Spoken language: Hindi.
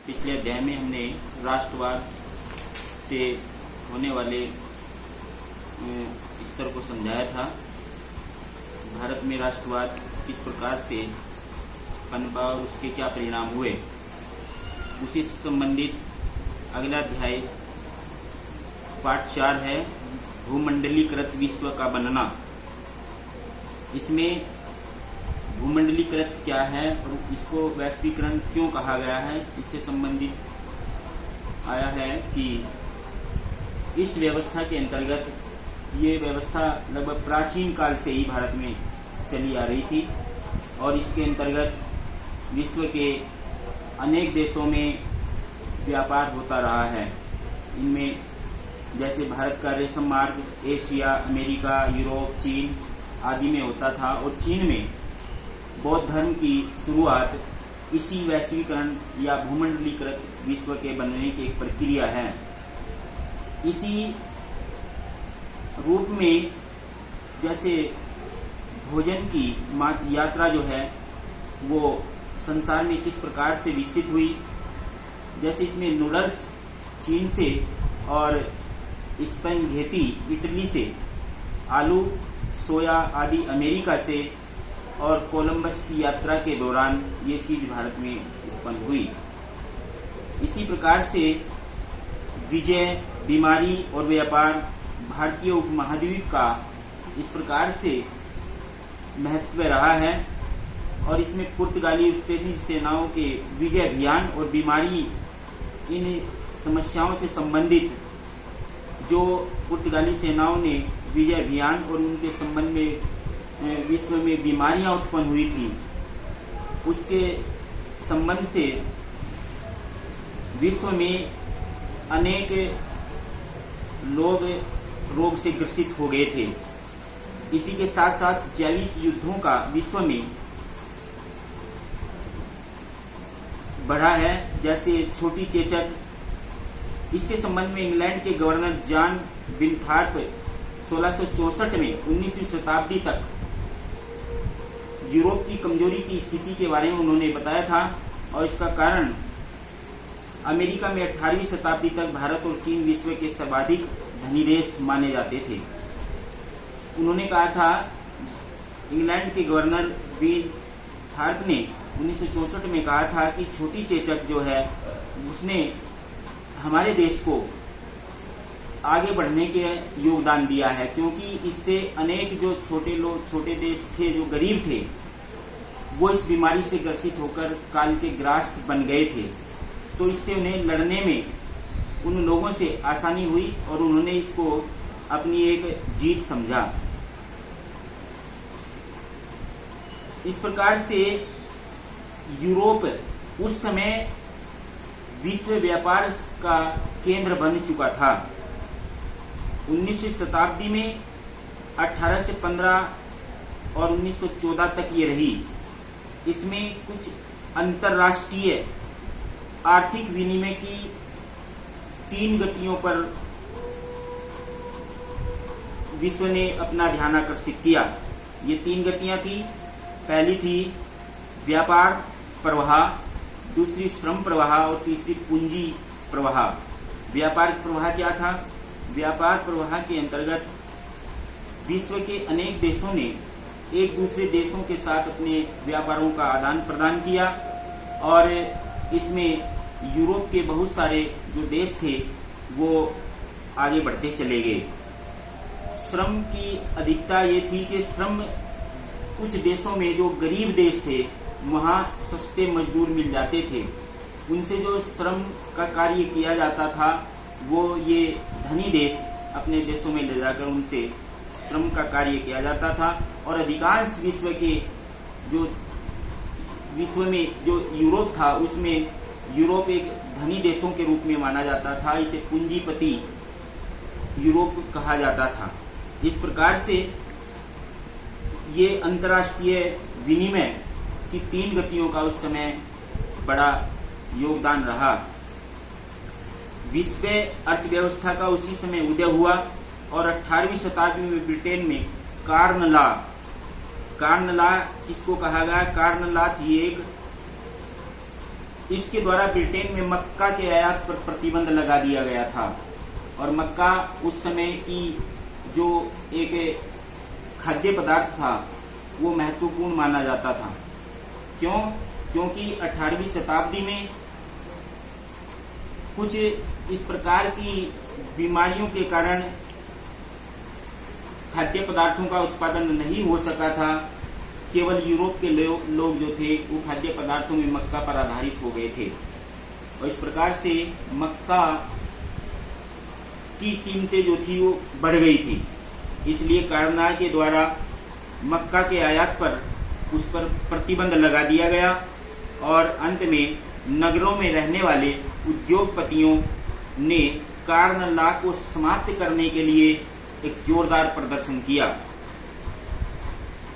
पिछले अध्याय में हमने राष्ट्रवाद से होने वाले स्तर को समझाया था। भारत में राष्ट्रवाद किस प्रकार से पनपा और उसके क्या परिणाम हुए, उसी से संबंधित अगला अध्याय पाठ 4 है, भूमंडलीकृत विश्व का बनना। इसमें भूमंडलीकृत क्या है और इसको वैश्वीकरण क्यों कहा गया है, इससे संबंधित आया है कि इस व्यवस्था के अंतर्गत, ये व्यवस्था लगभग प्राचीन काल से ही भारत में चली आ रही थी और इसके अंतर्गत विश्व के अनेक देशों में व्यापार होता रहा है। इनमें जैसे भारत का रेशम मार्ग एशिया, अमेरिका, यूरोप, चीन आदि में होता था और चीन में बौद्ध धर्म की शुरुआत इसी वैश्वीकरण या भूमंडलीकृत विश्व के बनने की एक प्रक्रिया है। इसी रूप में जैसे भोजन की यात्रा जो है वो संसार में किस प्रकार से विकसित हुई, जैसे इसमें नूडल्स चीन से और स्पैगेटी इटली से, आलू सोया आदि अमेरिका से और कोलंबस की यात्रा के दौरान ये चीज भारत में उत्पन्न हुई। इसी प्रकार से विजय, बीमारी और व्यापार भारतीय उपमहाद्वीप का इस प्रकार से महत्व रहा है और इसमें पुर्तगाली स्पेनी सेनाओं के विजय अभियान और बीमारी, इन समस्याओं से संबंधित जो पुर्तगाली सेनाओं ने विजय अभियान और उनके संबंध में विश्व में बीमारियां उत्पन्न हुई थी, उसके संबंध से विश्व में अनेक लोग रोग से ग्रसित हो गए थे। इसी के साथ साथ जैविक युद्धों का विश्व में बढ़ा है, जैसे छोटी चेचक। इसके संबंध में इंग्लैंड के गवर्नर जॉन विनथॉर्प 1664 में 19वीं शताब्दी तक यूरोप की कमजोरी की स्थिति के बारे में उन्होंने बताया था और इसका कारण अमेरिका में 18वीं शताब्दी तक भारत और चीन विश्व के सर्वाधिक धनी देश माने जाते थे। उन्होंने कहा था, इंग्लैंड के गवर्नर विनथॉर्प ने 1964 में कहा था कि छोटी चेचक जो है उसने हमारे देश को आगे बढ़ने के योगदान दिया है, क्योंकि इससे अनेक जो छोटे देश थे जो गरीब थे वो इस बीमारी से ग्रसित होकर काल के ग्रास बन गए थे। तो इससे उन्हें लड़ने में उन लोगों से आसानी हुई और उन्होंने इसको अपनी एक जीत समझा। इस प्रकार से यूरोप उस समय विश्व व्यापार का केंद्र बन चुका था। 19वीं शताब्दी में 18 से 15 और 1914 तक ये रही। इसमें कुछ अंतरराष्ट्रीय आर्थिक विनिमय की 3 गतियों पर विश्व ने अपना ध्यान आकर्षित किया। ये 3 गतियां थी। पहली थी व्यापार प्रवाह, दूसरी श्रम प्रवाह और तीसरी पूंजी प्रवाह। व्यापार प्रवाह क्या था? व्यापार प्रवाह के अंतर्गत विश्व के अनेक देशों ने एक दूसरे देशों के साथ अपने व्यापारों का आदान प्रदान किया और इसमें यूरोप के बहुत सारे जो देश थे वो आगे बढ़ते चले गए। श्रम की अधिकता ये थी कि श्रम कुछ देशों में जो गरीब देश थे वहाँ सस्ते मजदूर मिल जाते थे। उनसे जो श्रम का कार्य किया जाता था वो ये धनी देश अपने देशों में ले जाकर उनसे श्रम का कार्य किया जाता था। और अधिकांश विश्व में जो यूरोप था उसमें यूरोप एक धनी देशों के रूप में माना जाता था। इसे पूंजीपति यूरोप कहा जाता था। इस प्रकार से ये अंतर्राष्ट्रीय विनिमय की 3 गतियों का उस समय बड़ा योगदान रहा। विश्व अर्थव्यवस्था का उसी समय उदय हुआ और 18वीं शताब्दी में ब्रिटेन में कार्न लॉ किसको कहा गया? कार्न लॉ थी एक इसके द्वारा ब्रिटेन में मक्का के आयात पर प्रतिबंध लगा दिया गया था। और मक्का उस समय की जो एक खाद्य पदार्थ था वो महत्वपूर्ण माना जाता था। क्यों? क्योंकि 18वीं शताब्दी में कुछ इस प्रकार की बीमारियों के कारण खाद्य पदार्थों का उत्पादन नहीं हो सका था। केवल यूरोप के लोग जो थे वो खाद्य पदार्थों में मक्का पर आधारित हो गए थे और इस प्रकार से मक्का की कीमतें जो थी वो बढ़ गई थी। इसलिए कार्नाय के द्वारा मक्का के आयात पर उस पर प्रतिबंध लगा दिया गया और अंत में नगरों में रहने वाले उद्योगपतियों ने कार्न लॉ को समाप्त करने के लिए एक जोरदार प्रदर्शन किया।